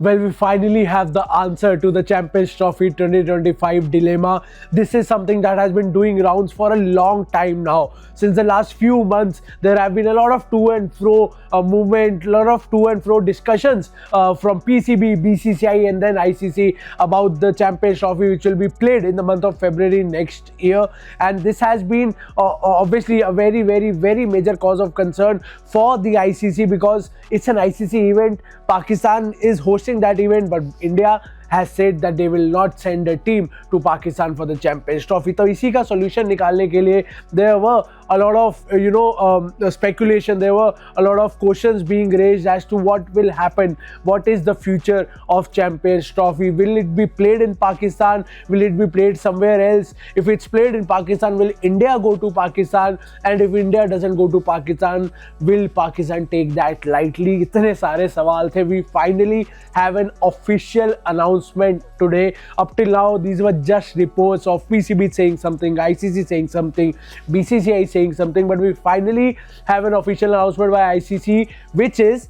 Well, we finally have the answer to the Champions Trophy 2025 dilemma. This is something that has been doing rounds for a long time now. Since the last few months, there have been a lot of to and fro movement, a lot of to and fro discussions from PCB, BCCI, and then ICC about the Champions Trophy, which will be played in the month of February next year. And this has been obviously a very, very, very major cause of concern for the ICC because it's an ICC event. Pakistan is hosting that event, but India has said that they will not send a team to Pakistan for the Champions Trophy. तो इसी का solution निकालने के लिए there were a lot of speculation, there were a lot of questions being raised as to what will happen, what is the future of Champions Trophy, will it be played in Pakistan, will it be played somewhere else, if it's played in Pakistan, will India go to Pakistan, and if India doesn't go to Pakistan, will Pakistan take that lightly? इतने सारे सवाल थे. We finally have an official announcement today. Up till now, these were just reports of PCB saying something, ICC saying something, BCCI saying something, but we finally have an official announcement by ICC, which is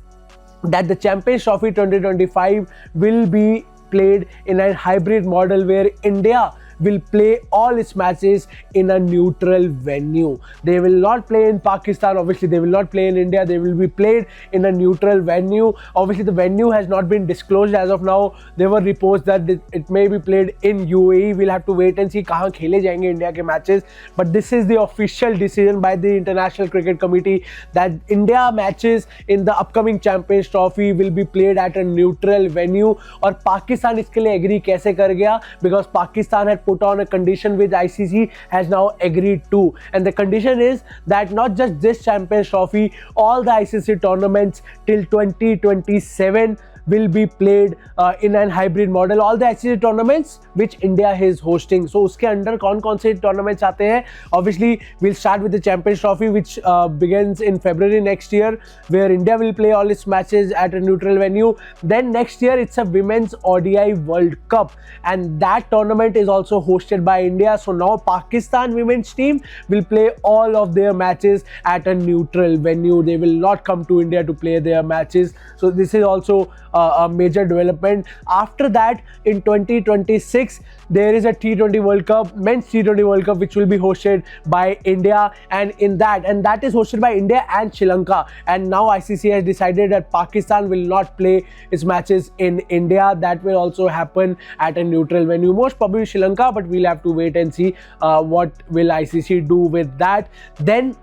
that the Champions Trophy 2025 will be played in a hybrid model where India will play all its matches in a neutral venue. They will not play in Pakistan, obviously they will not play in India, they will be played in a neutral venue. Obviously the venue has not been disclosed as of now. There were reports that it may be played in UAE. We'll have to wait and see kahan khele jayenge India ke matches, but this is the official decision by the International Cricket Committee that India matches in the upcoming Champions Trophy will be played at a neutral venue. और पाकिस्तान इसके लिए agree कैसे कर गया? Because Pakistan had put on a condition which ICC has now agreed to, and the condition is that not just this Champions Trophy, all the ICC tournaments till 2027 will be played in an hybrid model. All the ICC tournaments which India is hosting. So उसके अंदर कौन-कौन से tournaments आते हैं? Obviously, we'll start with the Champions Trophy, which begins in February next year, where India will play all its matches at a neutral venue. Then next year, it's a Women's ODI World Cup, and that tournament is also hosted by India. So now Pakistan women's team will play all of their matches at a neutral venue. They will not come to India to play their matches. So this is also a major development. After that, in 2026, there is a T20 World Cup, Men's T20 World Cup, which will be hosted by India, and that is hosted by India and Sri Lanka. And now ICC has decided that Pakistan will not play its matches in India. That will also happen at a neutral venue, most probably Sri Lanka, but we'll have to wait and see what will ICC do with that. Then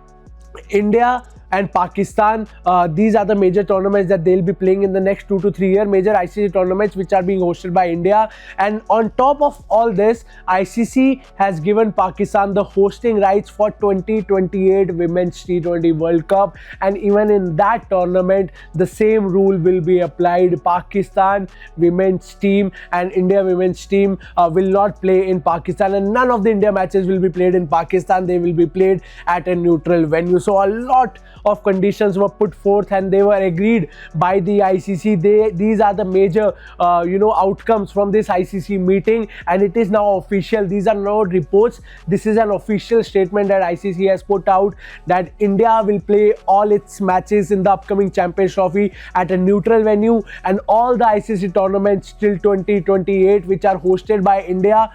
India and Pakistan, these are the major tournaments that they'll be playing in the next 2 to 3 years, major ICC tournaments which are being hosted by India. And on top of all this, ICC has given Pakistan the hosting rights for 2028 Women's T20 World Cup, and even in that tournament, the same rule will be applied. Pakistan women's team and India women's team will not play in Pakistan, and none of the India matches will be played in Pakistan. They will be played at a neutral venue. So a lot of conditions were put forth and they were agreed by the ICC. These are the major outcomes from this ICC meeting, and it is now official. These are not reports. This is an official statement that ICC has put out, that India will play all its matches in the upcoming Champions Trophy at a neutral venue, and all the ICC tournaments till 2028 which are hosted by India,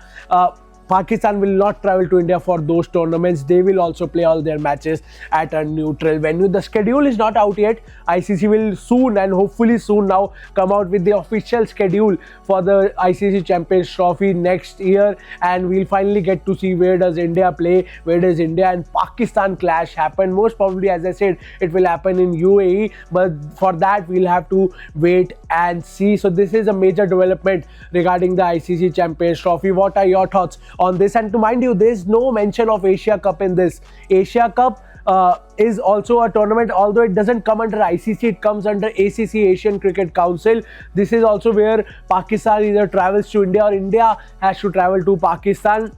Pakistan will not travel to India for those tournaments. They will also play all their matches at a neutral venue. The schedule is not out yet. ICC will soon, and hopefully soon now, come out with the official schedule for the ICC Champions Trophy next year, and we'll finally get to see where does India play, where does India and Pakistan clash happen. Most probably, as I said, it will happen in UAE, but for that we'll have to wait and see. So this is a major development regarding the ICC Champions Trophy. What are your thoughts on this? And to mind you, there's no mention of Asia Cup in this. Asia Cup is also a tournament, although it doesn't come under ICC, it comes under ACC, Asian Cricket Council. This is also where Pakistan either travels to India or India has to travel to Pakistan.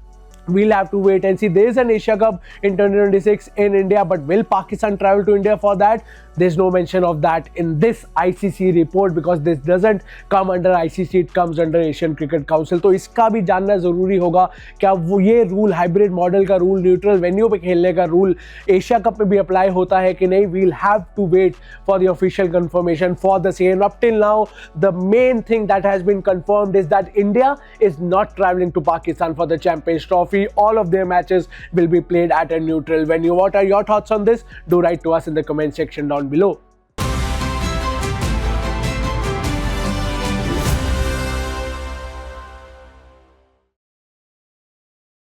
we'll have to wait and see. There is an Asia Cup in 2026 in India, but will Pakistan travel to India for that? There's no mention of that in this ICC report because this doesn't come under ICC, it comes under Asian Cricket Council. तो इसका भी जानना ज़रूरी होगा क्या वो ये rule hybrid model का रूल न्यूट्रल वेन्यू पे खेलने का रूल एशिया कप में भी अप्लाई होता है कि नहीं. We'll have to wait for the official confirmation for the same. Up till now the main thing that has been confirmed is that India is not travelling to Pakistan for the Champions Trophy. All of their matches will be played at a neutral venue. What are your thoughts on this? Do write to us in the comment section down below.